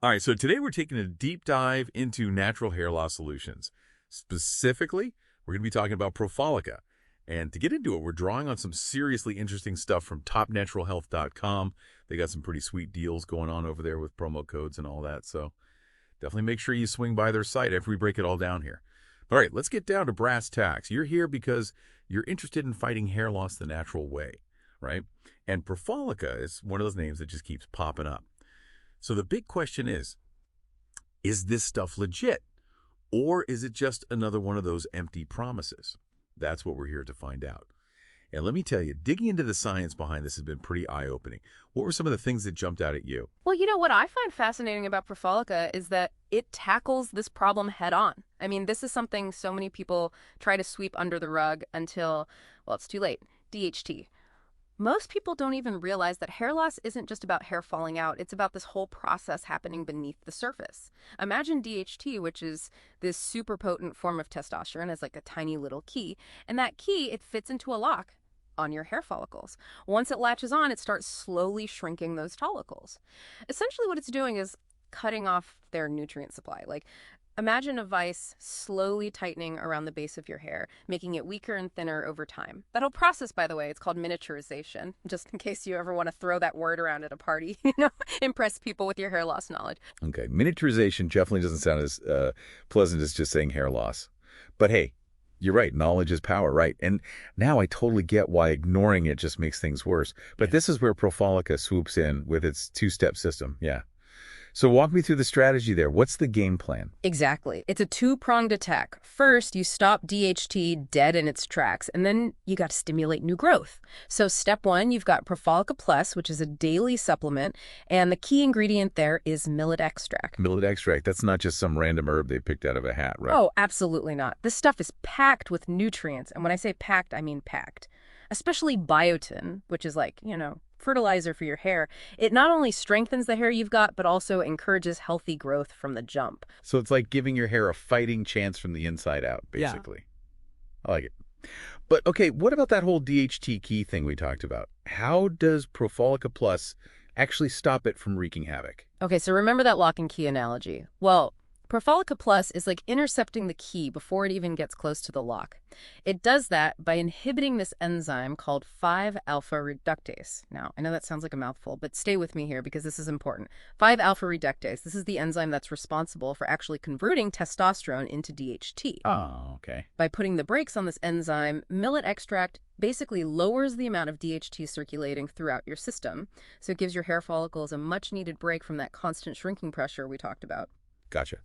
All right, so today we're taking a deep dive into natural hair loss solutions. Specifically, we're going to be talking about Profollica. And to get into it, we're drawing on some seriously interesting stuff from topnaturalhealth.com. They got some pretty sweet deals going on over there with promo codes and all that. So definitely make sure you swing by their site after we break it all down here. All right, let's get down to brass tacks. You're here because you're interested in fighting hair loss the natural way, right? And Profollica is one of those names that just keeps popping up. So the big question is this stuff legit? Or is it just another one of those empty promises? That's what we're here to find out. And let me tell you, digging into the science behind this has been pretty eye-opening. What were some of the things that jumped out at you? Well, you know, what I find fascinating about Profollica is that it tackles this problem head on. I mean, this is something so many people try to sweep under the rug until, well, it's too late. DHT. Most people don't even realize that hair loss isn't just about hair falling out. It's about this whole process happening beneath the surface. Imagine DHT, which is this super potent form of testosterone, as like a tiny little key. And that key, it fits into a lock on your hair follicles. Once it latches on, it starts slowly shrinking those follicles. Essentially what it's doing is cutting off their nutrient supply. Like, imagine a vise slowly tightening around the base of your hair, making it weaker and thinner over time. That whole process, by the way, it's called miniaturization, just in case you ever want to throw that word around at a party, impress people with your hair loss knowledge. Okay, miniaturization definitely doesn't sound as pleasant as just saying hair loss. But hey, you're right, knowledge is power, right? And now I totally get why ignoring it just makes things worse. But this is where Profollica swoops in with its two-step system, yeah. So walk me through the strategy there. What's the game plan? Exactly. It's a two-pronged attack. First, you stop DHT dead in its tracks, and then you got to stimulate new growth. So step one, you've got Profollica Plus, which is a daily supplement, and the key ingredient there is millet extract. Millet extract, that's not just some random herb they picked out of a hat, right? Oh, absolutely not. This stuff is packed with nutrients, and when I say packed, I mean packed. Especially biotin, which is like, fertilizer for your hair. It not only strengthens the hair you've got, but also encourages healthy growth from the jump. So it's like giving your hair a fighting chance from the inside out, basically. Yeah. I like it. But okay, what about that whole DHT key thing we talked about? How does Profollica Plus actually stop it from wreaking havoc? Okay, so remember that lock and key analogy. Well, Profollica Plus is like intercepting the key before it even gets close to the lock. It does that by inhibiting this enzyme called 5-alpha reductase. Now, I know that sounds like a mouthful, but stay with me here because this is important. 5-alpha reductase, this is the enzyme that's responsible for actually converting testosterone into DHT. Oh, okay. By putting the brakes on this enzyme, millet extract basically lowers the amount of DHT circulating throughout your system, so it gives your hair follicles a much-needed break from that constant shrinking pressure we talked about. Gotcha.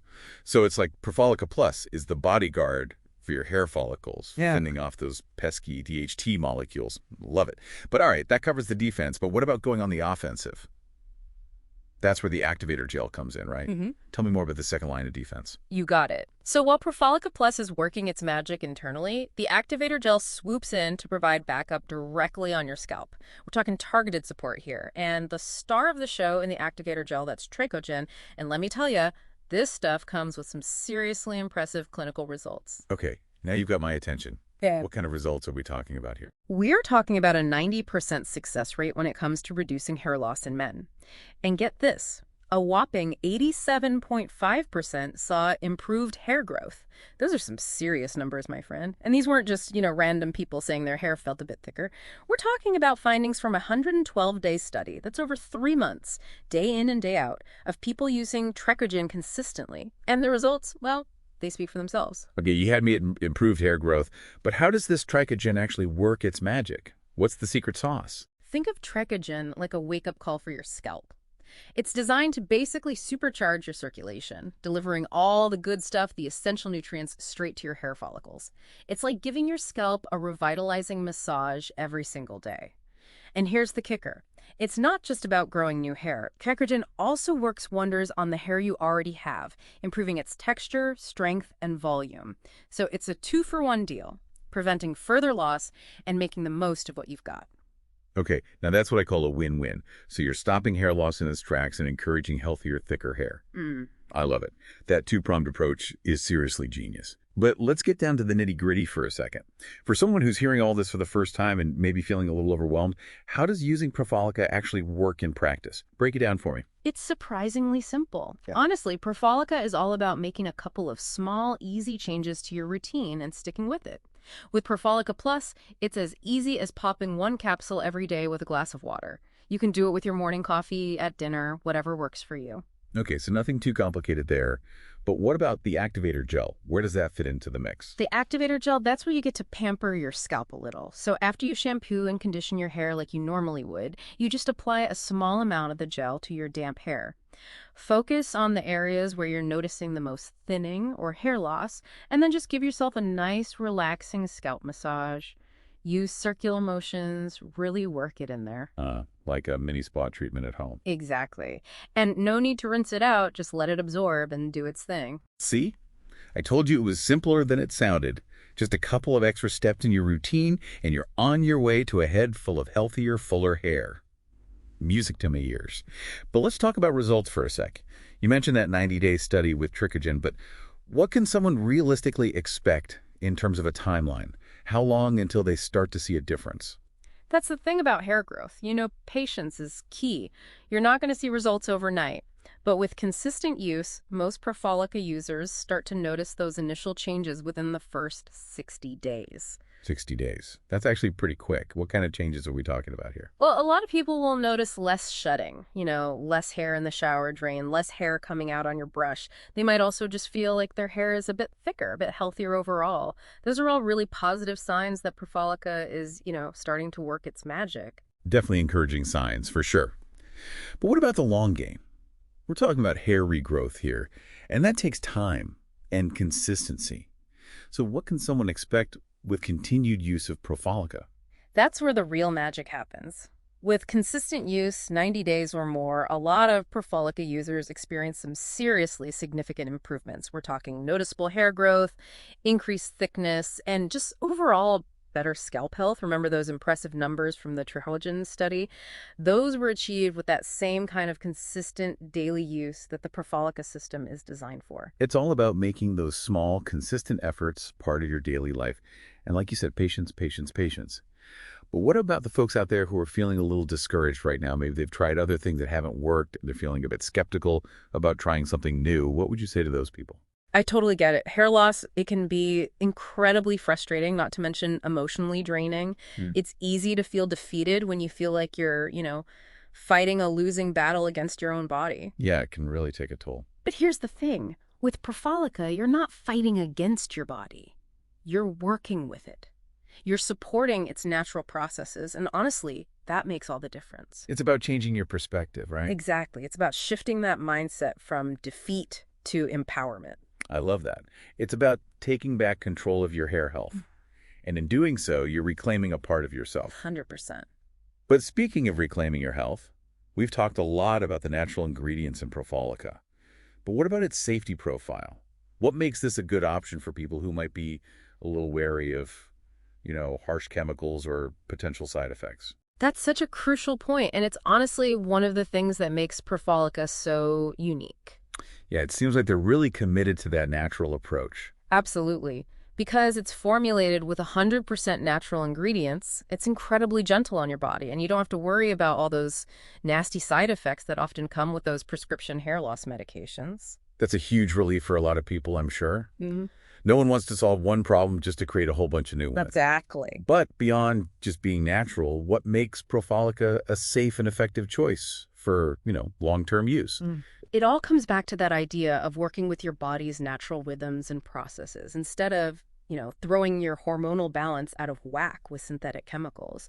So it's like Profollica Plus is the bodyguard for your hair follicles, fending off those pesky DHT molecules. Love it. But all right, that covers the defense. But what about going on the offensive? That's where the activator gel comes in, right? Mm-hmm. Tell me more about the second line of defense. You got it. So while Profollica Plus is working its magic internally, the activator gel swoops in to provide backup directly on your scalp. We're talking targeted support here. And the star of the show in the activator gel, that's Trachogen. And let me tell you, this stuff comes with some seriously impressive clinical results. Okay, now you've got my attention. Yeah. What kind of results are we talking about here? We're talking about a 90% success rate when it comes to reducing hair loss in men. And get this, a whopping 87.5% saw improved hair growth. Those are some serious numbers, my friend. And these weren't just, random people saying their hair felt a bit thicker. We're talking about findings from a 112-day study. That's over 3 months, day in and day out, of people using Trachogen consistently. And the results, well, they speak for themselves. Okay, you had me at improved hair growth, but how does this Trachogen actually work its magic? What's the secret sauce? Think of Trachogen like a wake-up call for your scalp. It's designed to basically supercharge your circulation, delivering all the good stuff, the essential nutrients, straight to your hair follicles. It's like giving your scalp a revitalizing massage every single day. And here's the kicker. It's not just about growing new hair. Trachogen also works wonders on the hair you already have, improving its texture, strength, and volume. So it's a 2-for-1 deal, preventing further loss and making the most of what you've got. Okay, now that's what I call a win-win. So you're stopping hair loss in its tracks and encouraging healthier, thicker hair. I love it. That two-pronged approach is seriously genius. But let's get down to the nitty-gritty for a second. For someone who's hearing all this for the first time and maybe feeling a little overwhelmed, how does using Profollica actually work in practice? Break it down for me. It's surprisingly simple. Yeah. Honestly, Profollica is all about making a couple of small, easy changes to your routine and sticking with it. With Profollica Plus, it's as easy as popping one capsule every day with a glass of water. You can do it with your morning coffee, at dinner, whatever works for you. Okay, so nothing too complicated there. But what about the activator gel? Where does that fit into the mix? The activator gel, that's where you get to pamper your scalp a little. So after you shampoo and condition your hair like you normally would, you just apply a small amount of the gel to your damp hair. Focus on the areas where you're noticing the most thinning or hair loss, and then just give yourself a nice, relaxing scalp massage. Use circular motions, really work it in there. Like a mini spa treatment at home. Exactly. And no need to rinse it out, just let it absorb and do its thing. See? I told you it was simpler than it sounded. Just a couple of extra steps in your routine, and you're on your way to a head full of healthier, fuller hair. Music to my ears. But let's talk about results for a sec. You mentioned that 90-day study with Trichogen, but what can someone realistically expect in terms of a timeline? How long until they start to see a difference? That's the thing about hair growth. Patience is key. You're not going to see results overnight. But with consistent use, most Profollica users start to notice those initial changes within the first 60 days. 60 days. That's actually pretty quick. What kind of changes are we talking about here? Well, a lot of people will notice less shedding, less hair in the shower drain, less hair coming out on your brush. They might also just feel like their hair is a bit thicker, a bit healthier overall. Those are all really positive signs that Profollica is, starting to work its magic. Definitely encouraging signs, for sure. But what about the long game? We're talking about hair regrowth here, and that takes time and consistency. So what can someone expect with continued use of Profollica? That's where the real magic happens. With consistent use, 90 days or more, a lot of Profollica users experience some seriously significant improvements. We're talking noticeable hair growth, increased thickness, and just overall better scalp health. Remember those impressive numbers from the Trichogen study? Those were achieved with that same kind of consistent daily use that the Profollica system is designed for. It's all about making those small, consistent efforts part of your daily life. And like you said, patience, patience, patience. But what about the folks out there who are feeling a little discouraged right now? Maybe they've tried other things that haven't worked. They're feeling a bit skeptical about trying something new. What would you say to those people? I totally get it. Hair loss, it can be incredibly frustrating, not to mention emotionally draining. It's easy to feel defeated when you feel like you're, fighting a losing battle against your own body. Yeah, it can really take a toll. But here's the thing. With Profollica, you're not fighting against your body. You're working with it. You're supporting its natural processes, and honestly, that makes all the difference. It's about changing your perspective, right? Exactly. It's about shifting that mindset from defeat to empowerment. I love that. It's about taking back control of your hair health. And in doing so, you're reclaiming a part of yourself. 100%. But speaking of reclaiming your health, we've talked a lot about the natural ingredients in Profollica. But what about its safety profile? What makes this a good option for people who might be a little wary of, harsh chemicals or potential side effects? That's such a crucial point, and it's honestly one of the things that makes Profollica so unique. Yeah, it seems like they're really committed to that natural approach. Absolutely. Because it's formulated with 100% natural ingredients, it's incredibly gentle on your body, and you don't have to worry about all those nasty side effects that often come with those prescription hair loss medications. That's a huge relief for a lot of people, I'm sure. Mm-hmm. No one wants to solve one problem just to create a whole bunch of new ones. Exactly. But beyond just being natural, what makes Profollica a safe and effective choice for, long-term use? It all comes back to that idea of working with your body's natural rhythms and processes instead of, throwing your hormonal balance out of whack with synthetic chemicals.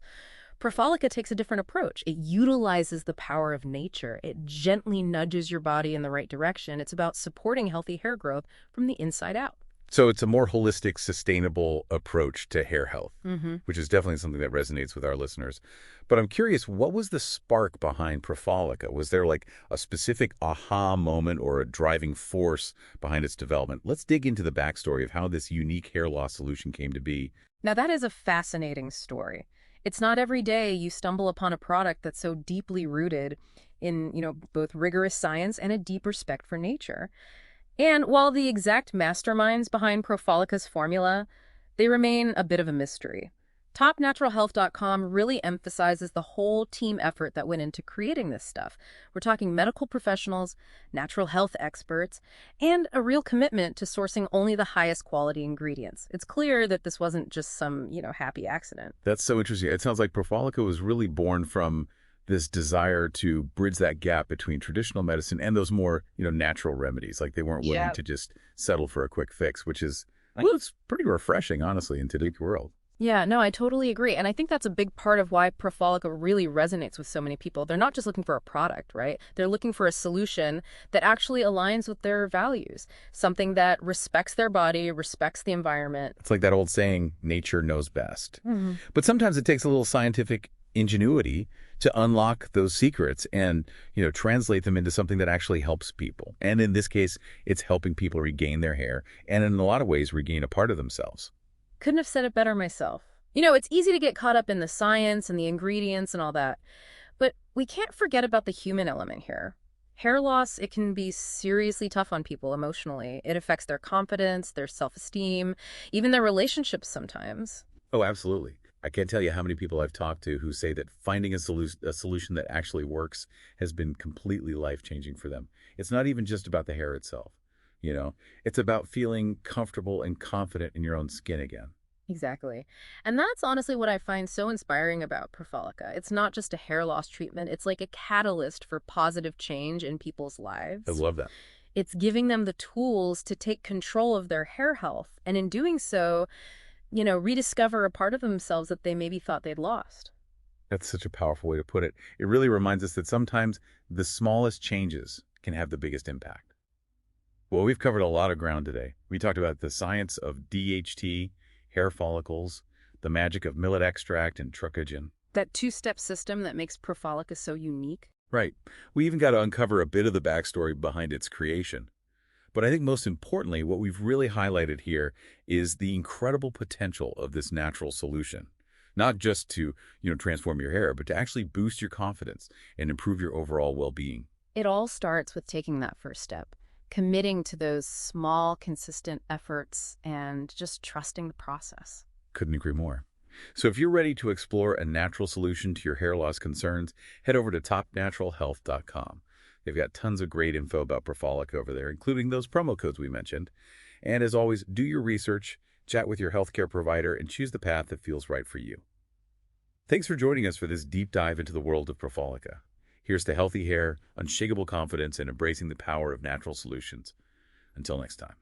Profollica takes a different approach. It utilizes the power of nature. It gently nudges your body in the right direction. It's about supporting healthy hair growth from the inside out. So it's a more holistic, sustainable approach to hair health, Mm-hmm. which is definitely something that resonates with our listeners. But I'm curious, what was the spark behind Profollica? Was there like a specific aha moment or a driving force behind its development? Let's dig into the backstory of how this unique hair loss solution came to be. Now, that is a fascinating story. It's not every day you stumble upon a product that's so deeply rooted in, both rigorous science and a deep respect for nature. And while the exact masterminds behind Profollica's formula, they remain a bit of a mystery. TopNaturalHealth.com really emphasizes the whole team effort that went into creating this stuff. We're talking medical professionals, natural health experts, and a real commitment to sourcing only the highest quality ingredients. It's clear that this wasn't just some, happy accident. That's so interesting. It sounds like Profollica was really born from this desire to bridge that gap between traditional medicine and those more, natural remedies. Like they weren't willing Yeah. to just settle for a quick fix, which is, well, it's pretty refreshing, honestly, in today's world. Yeah, no, I totally agree. And I think that's a big part of why Profolica really resonates with so many people. They're not just looking for a product, right? They're looking for a solution that actually aligns with their values, something that respects their body, respects the environment. It's like that old saying, nature knows best. Hmm. But sometimes it takes a little scientific ingenuity to unlock those secrets and, translate them into something that actually helps people. And in this case, it's helping people regain their hair and in a lot of ways regain a part of themselves. Couldn't have said it better myself. It's easy to get caught up in the science and the ingredients and all that, but we can't forget about the human element here. Hair loss, it can be seriously tough on people emotionally. It affects their confidence, their self-esteem, even their relationships sometimes. Oh, absolutely. I can't tell you how many people I've talked to who say that finding a solution that actually works has been completely life-changing for them. It's not even just about the hair itself. It's about feeling comfortable and confident in your own skin again. Exactly. And that's honestly what I find so inspiring about Profolica. It's not just a hair loss treatment, it's like a catalyst for positive change in people's I lives. love that. It's giving them the tools to take control of their hair health, and in doing so, rediscover a part of themselves that they maybe thought they'd lost. That's such a powerful way to put it. It really reminds us that sometimes the smallest changes can have the biggest impact. Well, we've covered a lot of ground today. We talked about the science of DHT, hair follicles, the magic of millet extract and trucogen. That two-step system that makes Profolica so unique. Right. We even got to uncover a bit of the backstory behind its creation. But I think most importantly, what we've really highlighted here is the incredible potential of this natural solution. Not just to, transform your hair, but to actually boost your confidence and improve your overall well-being. It all starts with taking that first step, committing to those small, consistent efforts, and just trusting the process. Couldn't agree more. So if you're ready to explore a natural solution to your hair loss concerns, head over to topnaturalhealth.com. They've got tons of great info about Profollica over there, including those promo codes we mentioned. And as always, do your research, chat with your healthcare provider, and choose the path that feels right for you. Thanks for joining us for this deep dive into the world of Profollica. Here's to healthy hair, unshakable confidence, and embracing the power of natural solutions. Until next time.